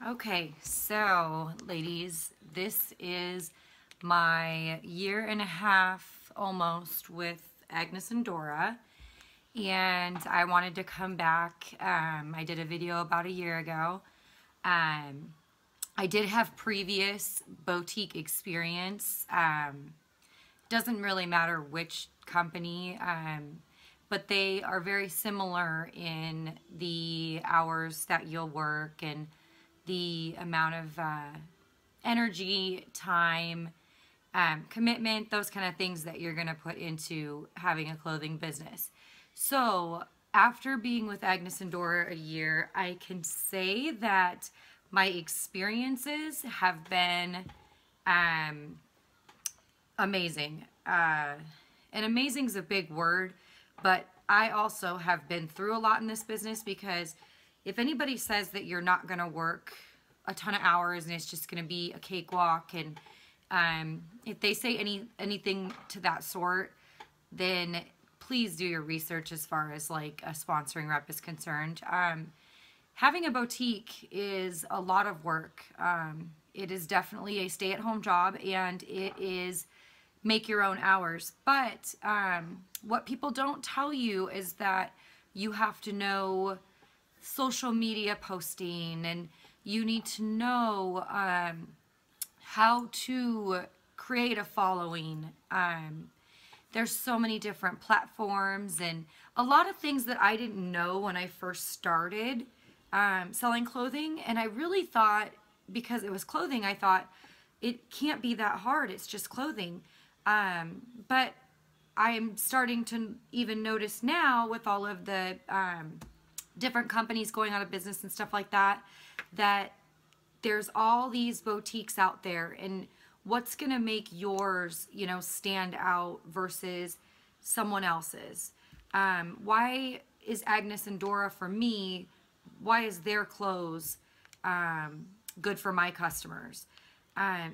Okay, so ladies, this is my year and a half almost with Agnes and Dora, and I wanted to come back. I did a video about a year ago. I did have previous boutique experience. Doesn't really matter which company, but they are very similar in the hours that you'll work and the amount of energy, time, commitment, those kind of things that you're going to put into having a clothing business. So after being with Agnes and Dora a year, I can say that my experiences have been amazing. And amazing is a big word, but I also have been through a lot in this business, because if anybody says that you're not going to work a ton of hours and it's just going to be a cakewalk, and if they say anything to that sort, then please do your research as far as like a sponsoring rep is concerned. Having a boutique is a lot of work. It is definitely a stay-at-home job, and it is make your own hours. But what people don't tell you is that you have to know social media posting, and you need to know how to create a following. There's so many different platforms and a lot of things that I didn't know when I first started selling clothing. And I really thought, because it was clothing, I thought it can't be that hard, it's just clothing. But I'm starting to even notice now, with all of the different companies going out of business and stuff like that, that there's all these boutiques out there, and what's going to make yours, you know, stand out versus someone else's. Why is Agnes and Dora, for me, why is their clothes good for my customers?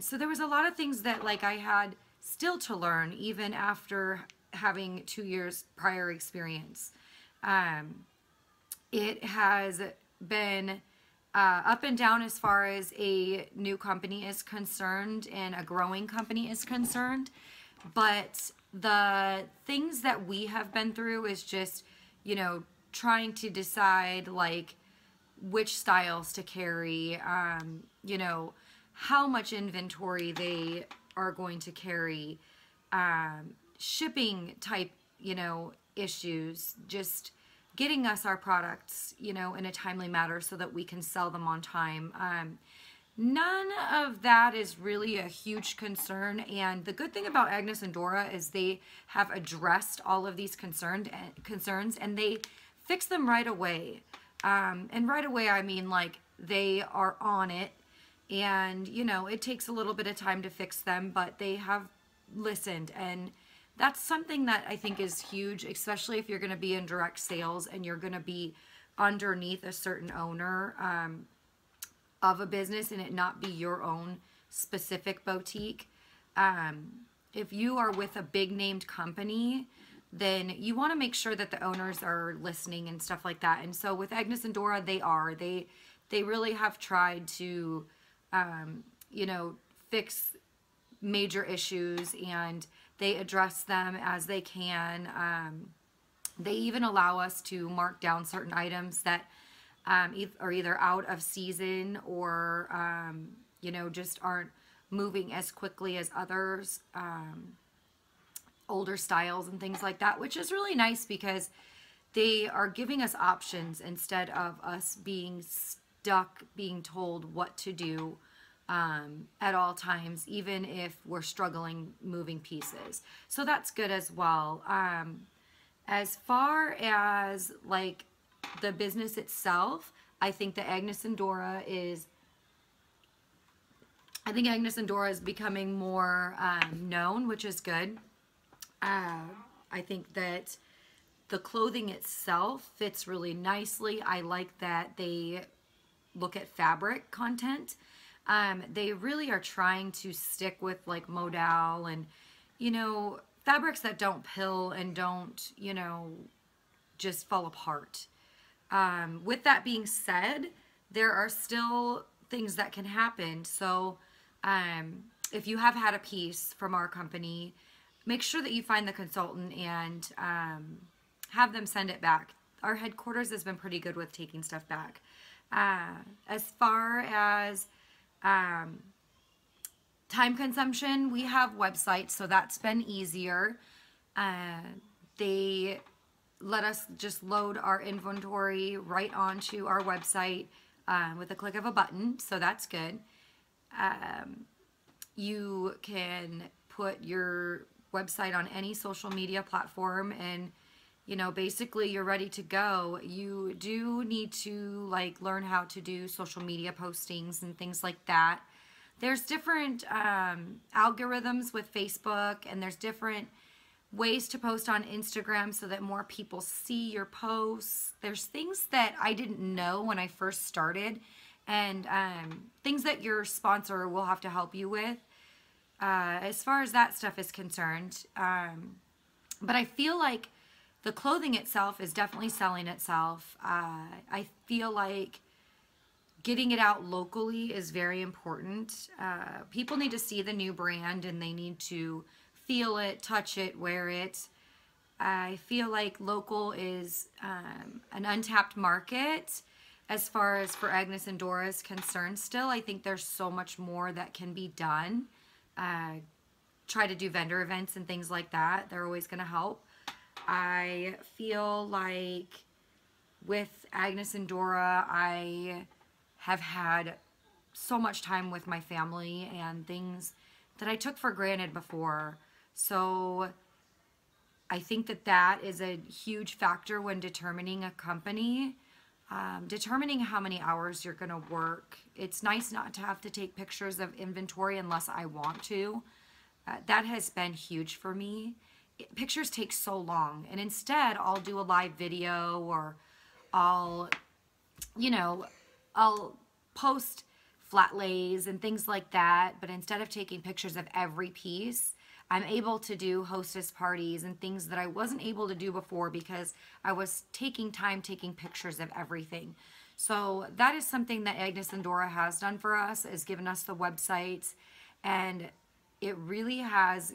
So there was a lot of things that like I had still to learn, even after having 2 years prior experience. It has been up and down as far as a new company is concerned and a growing company is concerned. But the things that we have been through is just, you know, trying to decide like which styles to carry, you know, how much inventory they are going to carry, shipping type, you know, issues, just getting us our products, you know, in a timely manner so that we can sell them on time. None of that is really a huge concern, and the good thing about Agnes and Dora is they have addressed all of these concerns, and they fix them right away. And right away, I mean like they are on it, and you know, it takes a little bit of time to fix them, but they have listened, and that's something that I think is huge, especially if you're going to be in direct sales and you're going to be underneath a certain owner of a business and it not be your own specific boutique. If you are with a big named company, then you want to make sure that the owners are listening and stuff like that. And so with Agnes and Dora, they are. They really have tried to, you know, fix major issues, and they address them as they can. They even allow us to mark down certain items that are either out of season or, you know, just aren't moving as quickly as others, older styles and things like that, which is really nice because they are giving us options instead of us being stuck, being told what to do at all times, even if we're struggling moving pieces. So that's good as well. As far as like the business itself, I think that Agnes and Dora is becoming more known, which is good. I think that the clothing itself fits really nicely. I like that they look at fabric content. They really are trying to stick with like modal and, you know, fabrics that don't pill and don't, you know, just fall apart. With that being said, there are still things that can happen. So if you have had a piece from our company, make sure that you find the consultant and have them send it back. Our headquarters has been pretty good with taking stuff back. As far as time consumption, we have websites, so that's been easier. They let us just load our inventory right onto our website with a click of a button, so that's good. You can put your website on any social media platform, and you know, basically you're ready to go. You do need to like learn how to do social media postings and things like that. There's different algorithms with Facebook, and there's different ways to post on Instagram so that more people see your posts. There's things that I didn't know when I first started, and things that your sponsor will have to help you with as far as that stuff is concerned. But I feel like the clothing itself is definitely selling itself. I feel like getting it out locally is very important. People need to see the new brand, and they need to feel it, touch it, wear it. I feel like local is an untapped market as far as for Agnes and Dora is concerned. Still, I think there's so much more that can be done. Try to do vendor events and things like that. They're always going to help. I feel like with Agnes and Dora, I have had so much time with my family and things that I took for granted before. So I think that that is a huge factor when determining a company. Determining how many hours you're going to work. It's nice not to have to take pictures of inventory unless I want to. That has been huge for me. Pictures take so long, and instead I'll do a live video, or I'll post flat lays and things like that. But instead of taking pictures of every piece, I'm able to do hostess parties and things that I wasn't able to do before because I was taking time taking pictures of everything. So that is something that Agnes and Dora has done for us, is given us the websites, and it really has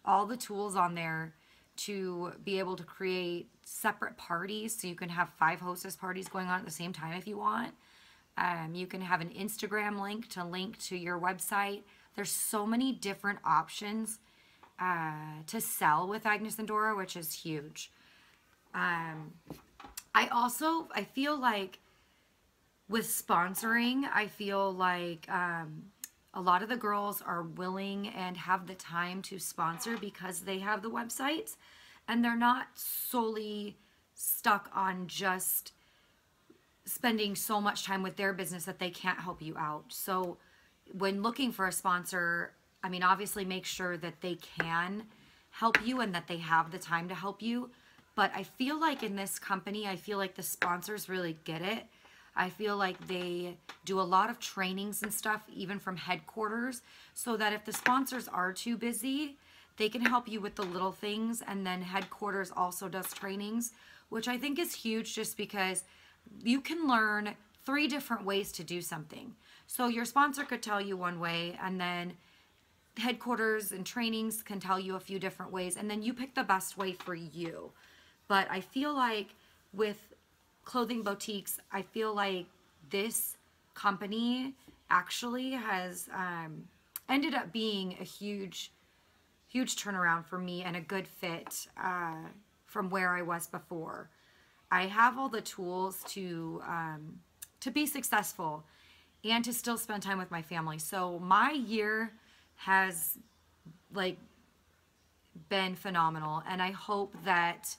all the tools on there to be able to create separate parties. So you can have 5 hostess parties going on at the same time if you want. You can have an Instagram link to your website. There's so many different options to sell with Agnes and Dora, which is huge. I feel like with sponsoring, I feel like a lot of the girls are willing and have the time to sponsor because they have the websites, and they're not solely stuck on just spending so much time with their business that they can't help you out. So when looking for a sponsor, I mean, obviously make sure that they can help you and that they have the time to help you. But I feel like in this company, I feel like the sponsors really get it. I feel like they do a lot of trainings and stuff, even from headquarters, so that if the sponsors are too busy, they can help you with the little things. And then headquarters also does trainings, which I think is huge, just because you can learn 3 different ways to do something. So your sponsor could tell you one way, and then headquarters and trainings can tell you a few different ways, and then you pick the best way for you. But I feel like with clothing boutiques, I feel like this company actually has ended up being a huge turnaround for me and a good fit from where I was before. I have all the tools to be successful and to still spend time with my family. So my year has like been phenomenal, and I hope that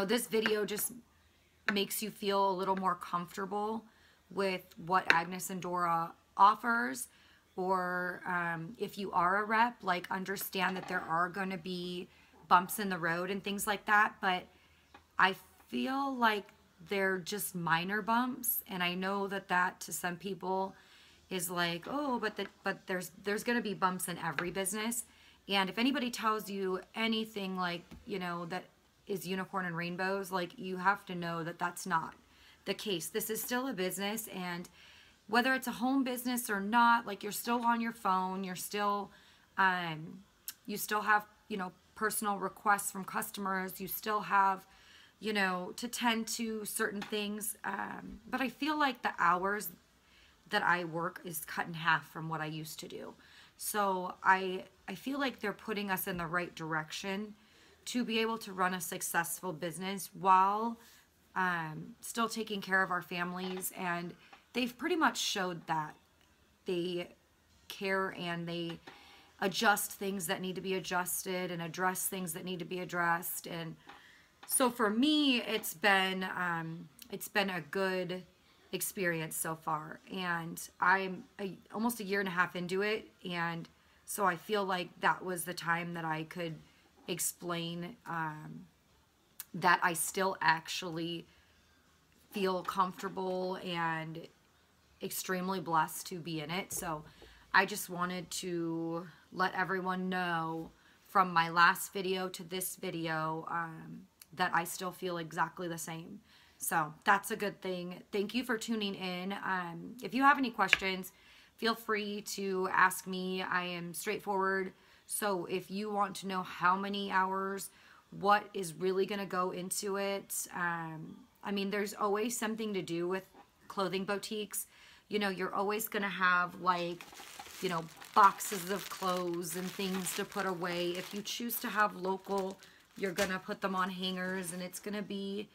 this video just makes you feel a little more comfortable with what Agnes and Dora offers, or if you are a rep, like, understand that there are going to be bumps in the road and things like that, but I feel like they're just minor bumps, and I know that to some people is like, oh, but there's going to be bumps in every business. And if anybody tells you anything like, that is unicorn and rainbows, like, you have to know that that's not the case. This is still a business, and whether it's a home business or not, like, you're still on your phone, you're still, you still have, you know, personal requests from customers, you still have, you know, to tend to certain things. But I feel like the hours that I work is cut in half from what I used to do. So I feel like they're putting us in the right direction to be able to run a successful business while still taking care of our families. And they've pretty much showed that they care and they adjust things that need to be adjusted and address things that need to be addressed. And so for me, it's been a good experience so far, and I'm almost a year and a half into it, and so I feel like that was the time that I could explain that I still actually feel comfortable and extremely blessed to be in it. So I just wanted to let everyone know from my last video to this video that I still feel exactly the same. So that's a good thing. Thank you for tuning in. If you have any questions, feel free to ask me. I am straightforward. So if you want to know how many hours, what is really going to go into it, I mean, there's always something to do with clothing boutiques. You know, you're always going to have, like, you know, boxes of clothes and things to put away. If you choose to have local, you're going to put them on hangers, and it's going to be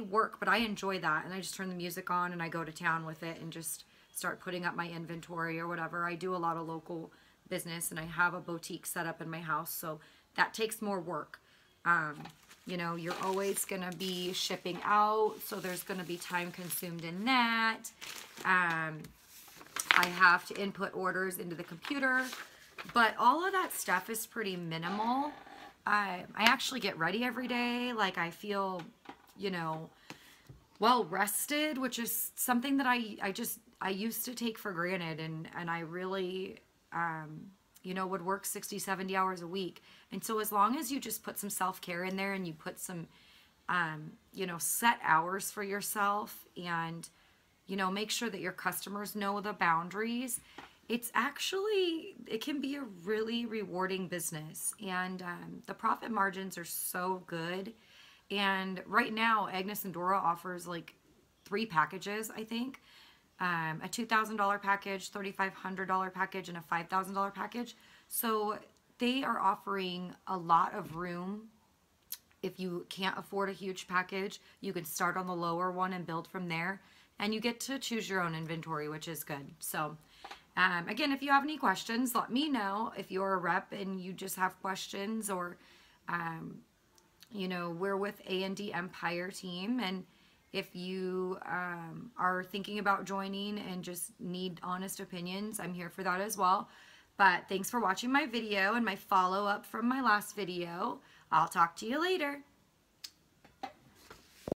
work, but I enjoy that. And I just turn the music on and I go to town with it and just start putting up my inventory or whatever. I do a lot of local business, and I have a boutique set up in my house, so that takes more work. You know, you're always going to be shipping out, so there's going to be time consumed in that. I have to input orders into the computer, but all of that stuff is pretty minimal. I actually get ready every day. Like, I feel, you know, well rested, which is something that I used to take for granted, and I really, you know, would work 60, 70 hours a week. And so as long as you just put some self-care in there and you put some, you know, set hours for yourself, and, you know, make sure that your customers know the boundaries, it's actually, it can be a really rewarding business. And the profit margins are so good. And right now, Agnes and Dora offers like 3 packages, I think. A $2,000 package, $3,500 package, and a $5,000 package. So they are offering a lot of room. If you can't afford a huge package, you can start on the lower one and build from there. And you get to choose your own inventory, which is good. So again, if you have any questions, let me know. If you're a rep and you just have questions, or you know, we're with A&D Empire team, and if you are thinking about joining and just need honest opinions, I'm here for that as well. But thanks for watching my video and my follow-up from my last video. I'll talk to you later.